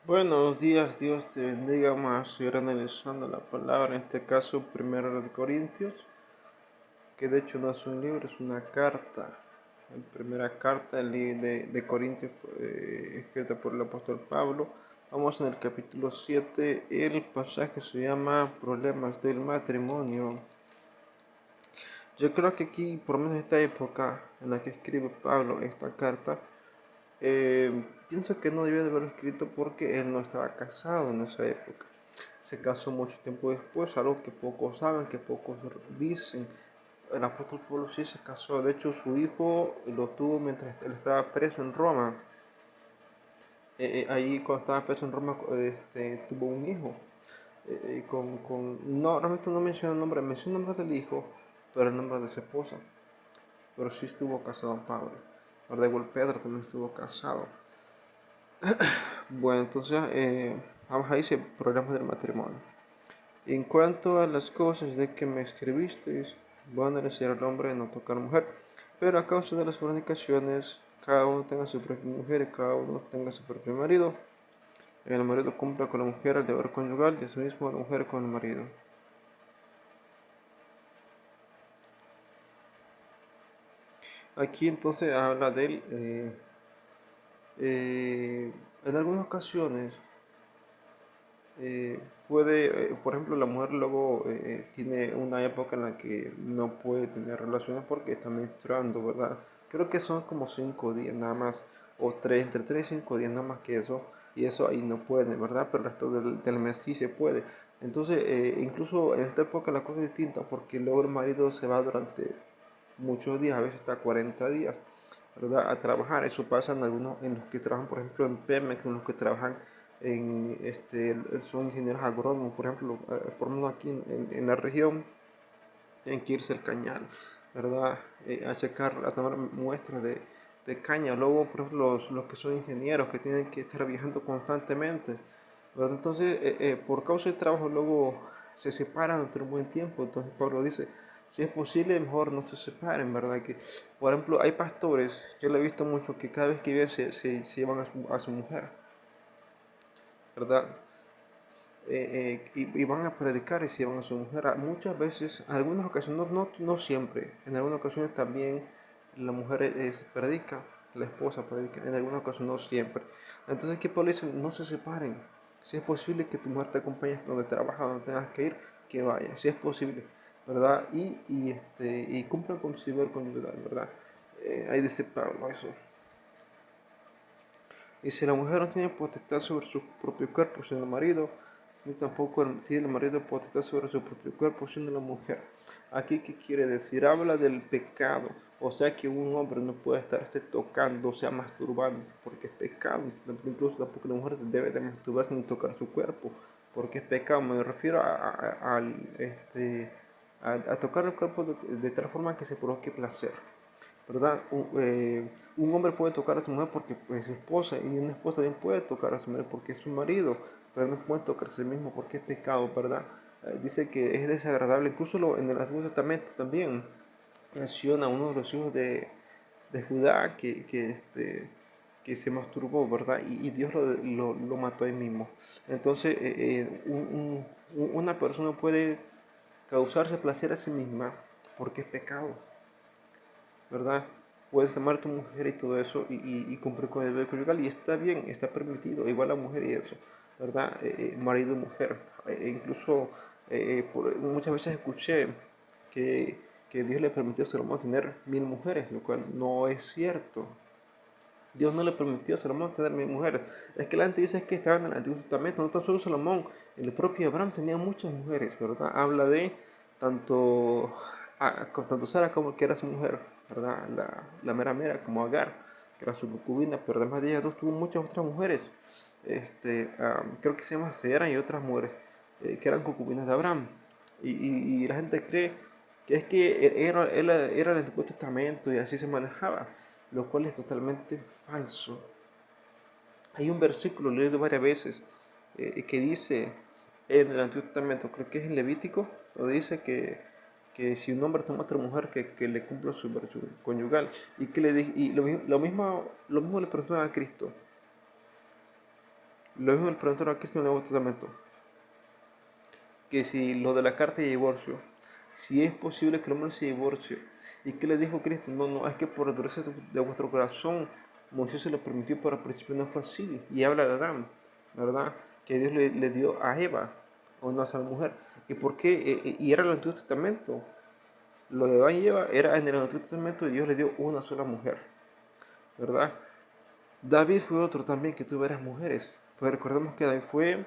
Buenos días, Dios te bendiga más. Estoy analizando la palabra, en este caso, Primera de Corintios, que de hecho no es un libro, es una carta. La primera carta de Corintios, escrita por el apóstol Pablo. Vamos en el capítulo 7. El pasaje se llama Problemas del matrimonio. Yo creo que aquí, por lo menos en esta época en la que escribe Pablo esta carta, pienso que no debió de haberlo escrito porque él no estaba casado en esa época. Se casó mucho tiempo después, algo que pocos saben, que pocos dicen. El apóstol Pablo sí se casó, de hecho su hijo lo tuvo mientras él estaba preso en Roma. Ahí cuando estaba preso en Roma tuvo un hijo. No, realmente no menciona el nombre del hijo, pero el nombre de su esposa. Pero sí estuvo casado Pablo. Ahora igual Pedro también estuvo casado. Bueno, entonces vamos a irse problemas del matrimonio. En cuanto a las cosas de que me escribisteis, van a decir al hombre no tocar mujer, pero a causa de las fornicaciones, cada uno tenga su propia mujer y cada uno tenga su propio marido. El marido cumpla con la mujer el deber conyugal y asimismo la mujer con el marido. Aquí entonces habla de él. En algunas ocasiones por ejemplo, la mujer luego tiene una época en la que no puede tener relaciones porque está menstruando, ¿verdad? Creo que son como 5 días nada más, o entre 3 y 5 días nada más que eso, y eso ahí no puede, ¿verdad? Pero el resto del mes sí se puede. Entonces, incluso en esta época la cosa es distinta porque luego el marido se va durante muchos días, a veces hasta 40 días, ¿verdad? A trabajar. Eso pasa en algunos, en los que trabajan, por ejemplo, en Pemex, en los que trabajan son ingenieros agrónomos, por ejemplo, por lo menos aquí en la región, tienen que irse al cañal, ¿verdad? A checar, a tomar muestras de caña. Luego, por ejemplo, los que son ingenieros, que tienen que estar viajando constantemente, ¿verdad? Entonces, por causa de trabajo, luego se separan durante un buen tiempo. Entonces, Pablo dice, si es posible, mejor no se separen, ¿verdad? Que, por ejemplo, hay pastores, yo lo he visto mucho, que cada vez que vienen se llevan a su mujer, ¿verdad? Y van a predicar y se van a su mujer. Muchas veces, en algunas ocasiones, no siempre, en algunas ocasiones también la mujer predica, la esposa predica, en algunas ocasiones no siempre. Entonces, ¿qué Pablo dice? No se separen. Si es posible que tu mujer te acompañe donde trabaja, donde tengas que ir, que vaya, si es posible, ¿verdad? Y cumplan con su deber conyugal, ¿verdad? Ahí dice Pablo eso. Y si la mujer no tiene potestad sobre su propio cuerpo, sino el marido, ni tampoco tiene el marido potestad sobre su propio cuerpo, sino la mujer. Aquí, ¿qué quiere decir? Habla del pecado. O sea que un hombre no puede estarse tocando, o sea, masturbándose, porque es pecado. Incluso tampoco la mujer debe de masturbarse ni tocar su cuerpo, porque es pecado. Me refiero a tocar el cuerpo de tal forma que se provoque placer. ¿Verdad? Un hombre puede tocar a su mujer porque es su esposa y una esposa también puede tocar a su mujer porque es su marido, pero no puede tocarse a sí mismo porque es pecado, ¿verdad? Dice que es desagradable, incluso en el Antiguo Testamento también menciona a uno de los hijos de Judá que se masturbó, ¿verdad? Y Dios lo mató ahí mismo. Entonces, una persona puede causarse placer a sí misma porque es pecado. ¿Verdad? Puedes amar a tu mujer y todo eso y cumplir con el deber conyugal y está bien, está permitido, igual la mujer y eso, ¿verdad? Marido y mujer. Incluso muchas veces escuché que Dios le permitió a Salomón tener 1000 mujeres, lo cual no es cierto. Dios no le permitió a Salomón tener 1000 mujeres. Es que la gente dice que estaba en el Antiguo Testamento, no tan solo Salomón, el propio Abraham tenía muchas mujeres, ¿verdad? Habla de tanto, tanto Sara como que era su mujer, ¿verdad? La mera mera, como Agar, que era su concubina, pero además de ellas dos tuvo muchas otras mujeres. Creo que se llama Sera y otras mujeres que eran concubinas de Abraham. Y la gente cree que es que era el Antiguo Testamento y así se manejaba, lo cual es totalmente falso. Hay un versículo leído varias veces que dice en el Antiguo Testamento, creo que es en Levítico, donde dice que si un hombre toma a otra mujer que le cumpla su deber conyugal y lo mismo le preguntó a Cristo. Lo mismo le preguntaron a Cristo en el Nuevo Testamento, que si lo de la carta de divorcio, si es posible que el hombre se divorcie. ¿Y qué le dijo Cristo? No, no, es que por la dureza de vuestro corazón Moisés se lo permitió, pero al principio no fue así. Y habla de Adán, ¿verdad? Que Dios le dio a Eva, a una sola mujer. ¿Y por qué? Y era el Antiguo Testamento. Lo de Adán y Eva era en el Antiguo Testamento y Dios le dio una sola mujer, ¿verdad? David fue otro también que tuvo varias mujeres. Pues recordemos que David fue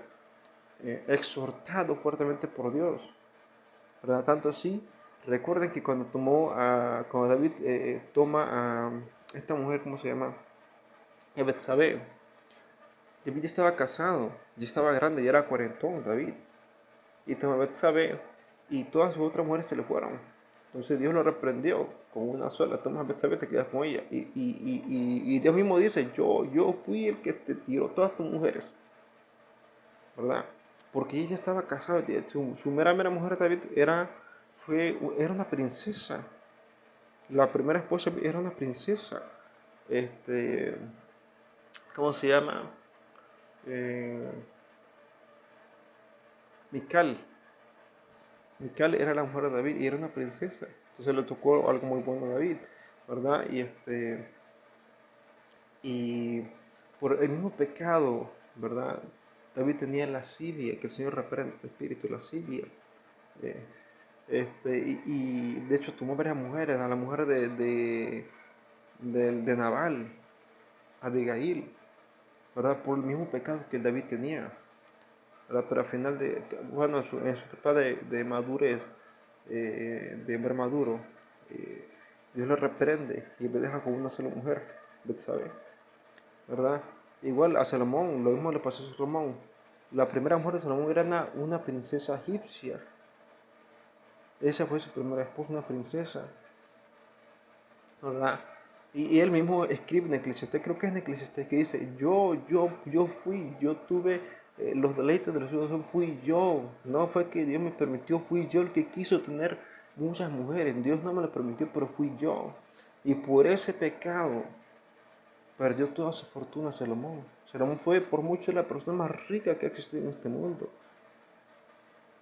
exhortado fuertemente por Dios, ¿verdad? Tanto así, recuerden que cuando David toma a esta mujer, ¿cómo se llama? A Betsabé. David ya estaba casado, ya estaba grande, ya era cuarentón David. Y toma a Betsabé y todas sus otras mujeres se le fueron. Entonces Dios lo reprendió con una sola, toma a Betsabé, te quedas con ella. Y Dios mismo dice, yo fui el que te tiró todas tus mujeres, ¿verdad? Porque ella estaba casada, su mera mujer David era una princesa. La primera esposa era una princesa. Este, ¿Cómo se llama? Eh, Mical. Mical era la mujer de David y era una princesa. Entonces le tocó algo muy bueno a David, ¿verdad? Y por el mismo pecado, ¿verdad? David tenía lascivia, que el Señor reprende ese espíritu, lascivia. Eh, y de hecho tomó varias mujeres, a la mujer de Nabal, Abigail, ¿verdad? Por el mismo pecado que David tenía, ¿verdad? Pero al final bueno, en su etapa de madurez, de hombre maduro, eh, Dios le reprende y le deja con una sola mujer, Betsabé, ¿verdad? Igual a Salomón, lo mismo le pasó a Salomón. La primera mujer de Salomón era una princesa egipcia. Esa fue su primera esposa, una princesa, ¿verdad? Y él mismo escribe en Eclesiastés, creo que es en Eclesiastés, que dice, yo tuve los deleites de los hijos, fui yo, no fue que Dios me permitió, fui yo el que quiso tener muchas mujeres, Dios no me lo permitió, pero fui yo. Y por ese pecado perdió toda su fortuna Salomón. Salomón fue por mucho la persona más rica que ha existido en este mundo,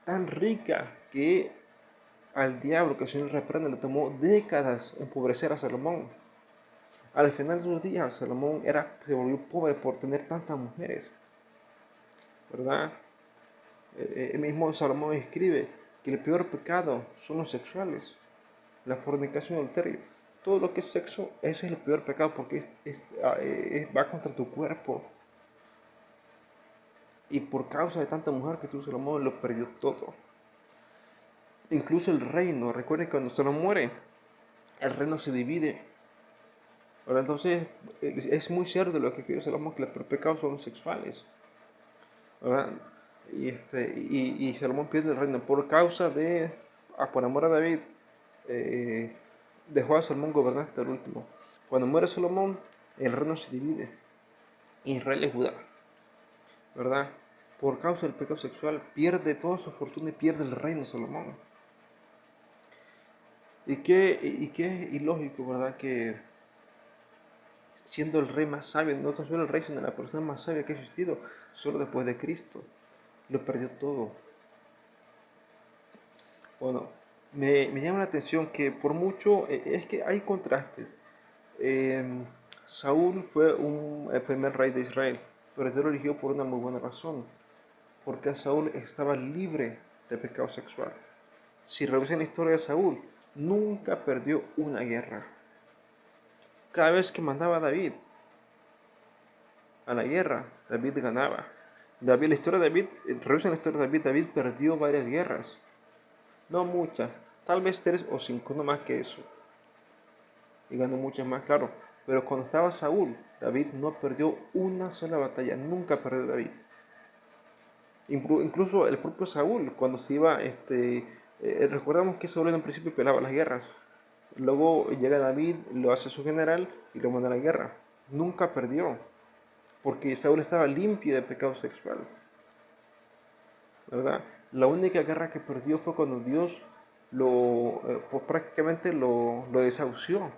tan rica que al diablo, que el Señor reprende, le tomó décadas empobrecer a Salomón. Al final de sus días, Salomón se volvió pobre por tener tantas mujeres, ¿verdad? El mismo Salomón escribe que el peor pecado son los sexuales, la fornicación y el adulterio. Todo lo que es sexo, ese es el peor pecado porque va contra tu cuerpo. Y por causa de tanta mujer que tuvo Salomón, lo perdió todo. Incluso el reino, recuerden que cuando Salomón muere, el reino se divide. Ahora, entonces, es muy cierto lo que escribe Salomón, que los peores pecados son los sexuales, ¿verdad? Y Salomón pierde el reino por causa por amor a David, eh, dejó a Salomón gobernar hasta el último. Cuando muere Salomón, el reino se divide, Israel y Judá, ¿verdad? Por causa del pecado sexual, pierde toda su fortuna y pierde el reino de Salomón. Y qué ilógico, ¿verdad? Que siendo el rey más sabio, no tan solo el rey, sino la persona más sabia que ha existido, solo después de Cristo, lo perdió todo. Bueno, me llama la atención que por mucho, es que hay contrastes. Eh, Saúl fue el primer rey de Israel, pero Dios lo eligió por una muy buena razón, porque Saúl estaba libre de pecado sexual. Si revisan la historia de Saúl, nunca perdió una guerra. Cada vez que mandaba a David a la guerra, David ganaba. La historia de David, revisen la historia de David, David perdió varias guerras, no muchas, tal vez 3 o 5, no más que eso. Y ganó muchas más, claro. Pero cuando estaba Saúl, David no perdió una sola batalla, nunca perdió David. Incluso el propio Saúl, cuando se iba, recordamos que Saúl en un principio pelaba las guerras. Luego llega David, lo hace su general y lo manda a la guerra. Nunca perdió, porque Saúl estaba limpio de pecado sexual, ¿verdad? La única guerra que perdió fue cuando Dios pues prácticamente lo desahució.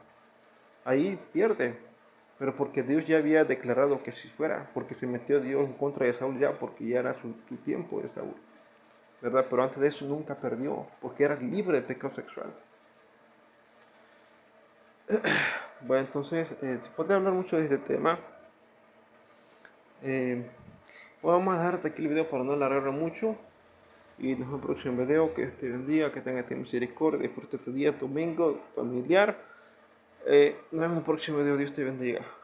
Ahí pierde, pero porque Dios ya había declarado que así fuera, porque se metió Dios en contra de Saúl ya, porque ya era su tiempo de Saúl, ¿verdad? Pero antes de eso nunca perdió, porque era libre de pecado sexual. Bueno, entonces, se podría hablar mucho de este tema. Eh, Vamos a dejar hasta aquí el video para no alargarlo mucho. Y nos vemos en el próximo video. Que Dios te bendiga, que tengas misericordia, disfruta este día, domingo familiar. Nos vemos en el próximo video. Dios te bendiga.